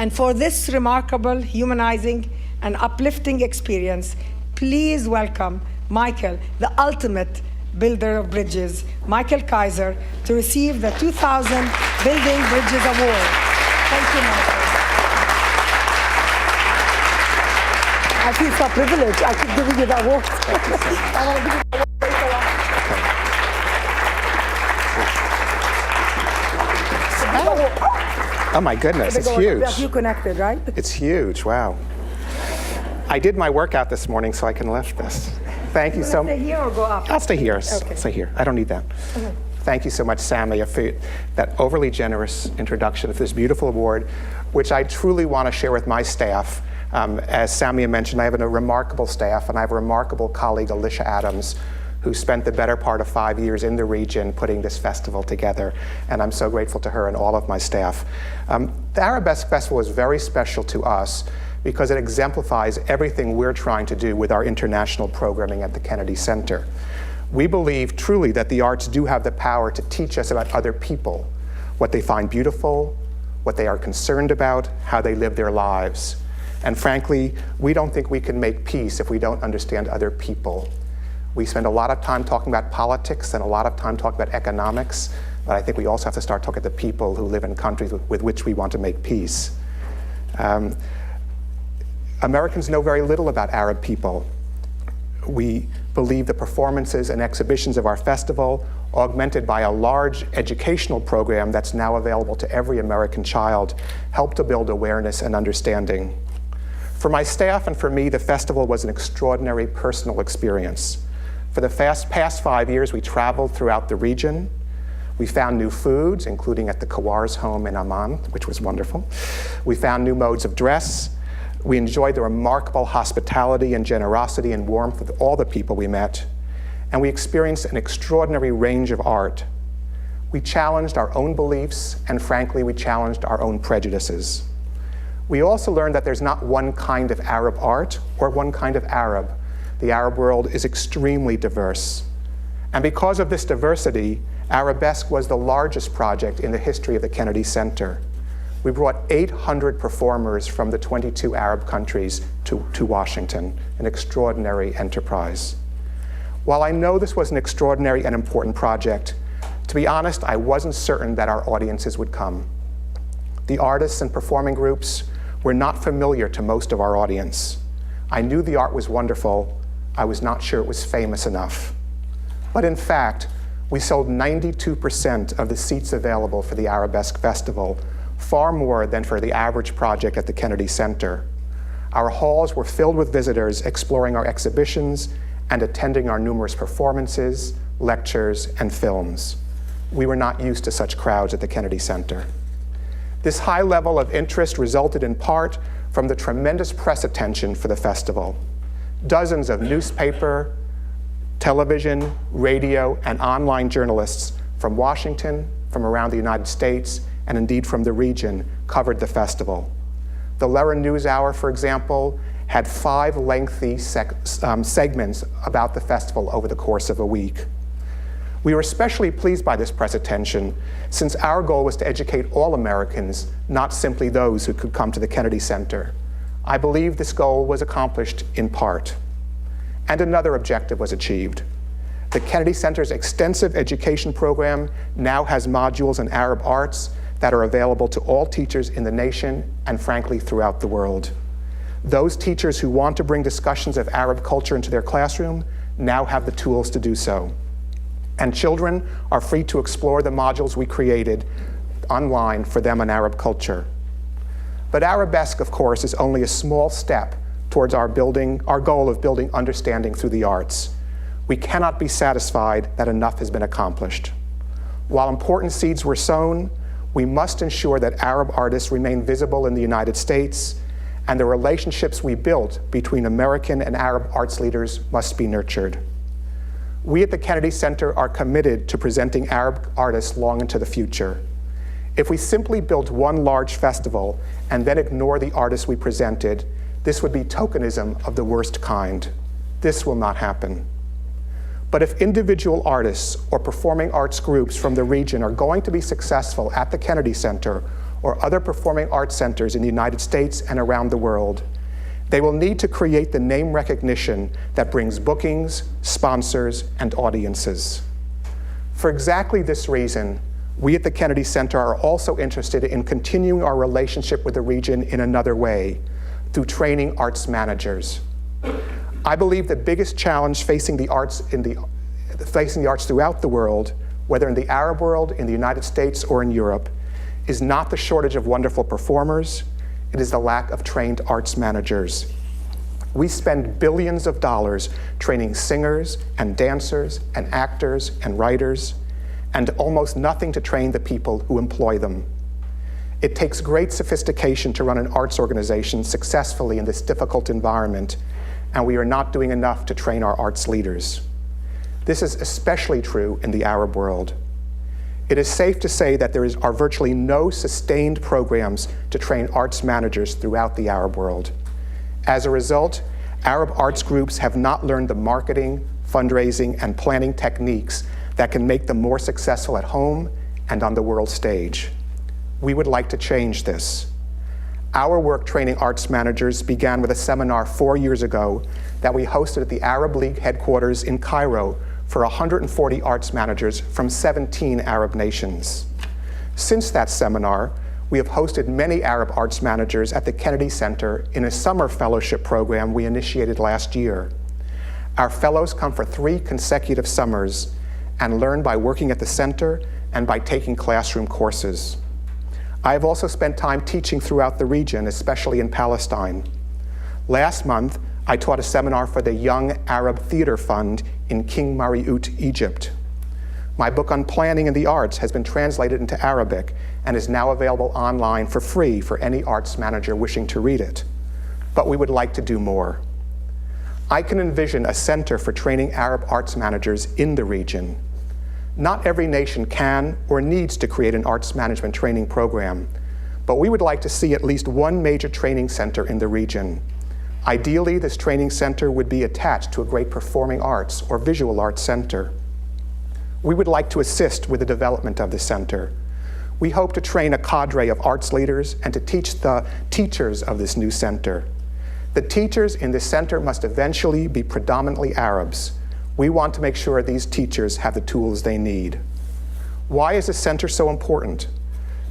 And for this remarkable, humanizing, and uplifting experience, please welcome Michael, the ultimate builder of bridges, Michael Kaiser, to receive the 2000 Building Bridges Award. Thank you, Michael. I feel so privileged. I keep giving you the award. I want to give you the award. Oh my goodness, it's huge. You connected, right? It's huge, wow. I did my workout this morning so I can lift this. Thank you so much. Stay here or go up? I'll stay here. Okay. Stay here. I don't need that. Okay. Thank you so much, Samia, for that overly generous introduction of this beautiful award, which I truly want to share with my staff. As Samia mentioned, I have a remarkable staff, and I have a remarkable colleague, Alicia Adams, who spent the better part of 5 years in the region putting this festival together. And I'm so grateful to her and all of my staff. The Arabesque Festival is very special to us because it exemplifies everything we're trying to do with our international programming at the Kennedy Center. We believe truly that the arts do have the power to teach us about other people, what they find beautiful, what they are concerned about, how they live their lives. And frankly, we don't think we can make peace if we don't understand other people. We spend a lot of time talking about politics and a lot of time talking about economics, but I think we also have to start talking to the people who live in countries with which we want to make peace. Americans know very little about Arab people. We believe the performances and exhibitions of our festival, augmented by a large educational program that's now available to every American child, help to build awareness and understanding. For my staff and for me, the festival was an extraordinary personal experience. For the past 5 years, we traveled throughout the region. We found new foods, including at the Kawar's home in Amman, which was wonderful. We found new modes of dress. We enjoyed the remarkable hospitality and generosity and warmth of all the people we met. And we experienced an extraordinary range of art. We challenged our own beliefs, and frankly, we challenged our own prejudices. We also learned that there's not one kind of Arab art or one kind of Arab. The Arab world is extremely diverse. And because of this diversity, Arabesque was the largest project in the history of the Kennedy Center. We brought 800 performers from the 22 Arab countries to Washington, an extraordinary enterprise. While I know this was an extraordinary and important project, to be honest, I wasn't certain that our audiences would come. The artists and performing groups were not familiar to most of our audience. I knew the art was wonderful. I was not sure it was famous enough. But in fact, we sold 92% of the seats available for the Arabesque Festival, far more than for the average project at the Kennedy Center. Our halls were filled with visitors exploring our exhibitions and attending our numerous performances, lectures, and films. We were not used to such crowds at the Kennedy Center. This high level of interest resulted in part from the tremendous press attention for the festival. Dozens of newspaper, television, radio, and online journalists from Washington, from around the United States, and indeed from the region covered the festival. The Lehrer NewsHour, for example, had 5 lengthy segments about the festival over the course of a week. We were especially pleased by this press attention, since our goal was to educate all Americans, not simply those who could come to the Kennedy Center. I believe this goal was accomplished in part. And another objective was achieved. The Kennedy Center's extensive education program now has modules in Arab arts that are available to all teachers in the nation and, frankly, throughout the world. Those teachers who want to bring discussions of Arab culture into their classroom now have the tools to do so. And children are free to explore the modules we created online for them on Arab culture. But Arabesque, of course, is only a small step towards our goal of building understanding through the arts. We cannot be satisfied that enough has been accomplished. While important seeds were sown, we must ensure that Arab artists remain visible in the United States, and the relationships we built between American and Arab arts leaders must be nurtured. We at the Kennedy Center are committed to presenting Arab artists long into the future. If we simply built one large festival and then ignore the artists we presented, this would be tokenism of the worst kind. This will not happen. But if individual artists or performing arts groups from the region are going to be successful at the Kennedy Center or other performing arts centers in the United States and around the world. They will need to create the name recognition that brings bookings, sponsors, and audiences. For exactly this reason, we at the Kennedy Center are also interested in continuing our relationship with the region in another way, through training arts managers. I believe the biggest challenge facing the arts throughout the world, whether in the Arab world, in the United States, or in Europe, is not the shortage of wonderful performers, it is the lack of trained arts managers. We spend billions of dollars training singers and dancers and actors and writers, and almost nothing to train the people who employ them. It takes great sophistication to run an arts organization successfully in this difficult environment, and we are not doing enough to train our arts leaders. This is especially true in the Arab world. It is safe to say that there are virtually no sustained programs to train arts managers throughout the Arab world. As a result, Arab arts groups have not learned the marketing, fundraising, and planning techniques that can make them more successful at home and on the world stage. We would like to change this. Our work training arts managers began with a seminar 4 years ago that we hosted at the Arab League headquarters in Cairo for 140 arts managers from 17 Arab nations. Since that seminar, we have hosted many Arab arts managers at the Kennedy Center in a summer fellowship program we initiated last year. Our fellows come for 3 consecutive summers and learn by working at the center and by taking classroom courses. I have also spent time teaching throughout the region, especially in Palestine. Last month, I taught a seminar for the Young Arab Theater Fund in King Mariut, Egypt. My book on planning in the arts has been translated into Arabic and is now available online for free for any arts manager wishing to read it. But we would like to do more. I can envision a center for training Arab arts managers in the region. Not every nation can or needs to create an arts management training program, but we would like to see at least one major training center in the region. Ideally, this training center would be attached to a great performing arts or visual arts center. We would like to assist with the development of the center. We hope to train a cadre of arts leaders and to teach the teachers of this new center. The teachers in this center must eventually be predominantly Arabs. We want to make sure these teachers have the tools they need. Why is the center so important?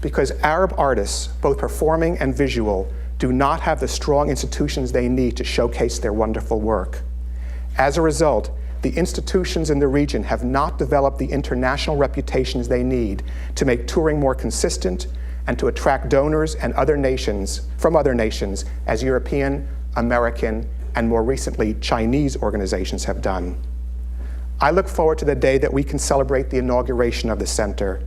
Because Arab artists, both performing and visual, do not have the strong institutions they need to showcase their wonderful work. As a result, the institutions in the region have not developed the international reputations they need to make touring more consistent and to attract donors and from other nations, as European, American, and more recently, Chinese organizations have done. I look forward to the day that we can celebrate the inauguration of the center.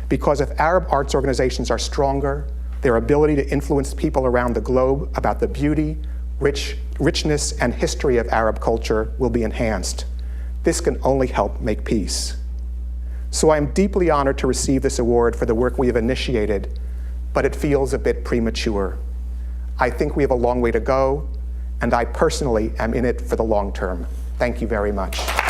Because if Arab arts organizations are stronger, their ability to influence people around the globe about the beauty, richness, and history of Arab culture will be enhanced. This can only help make peace. So I am deeply honored to receive this award for the work we have initiated, but it feels a bit premature. I think we have a long way to go, and I personally am in it for the long term. Thank you very much.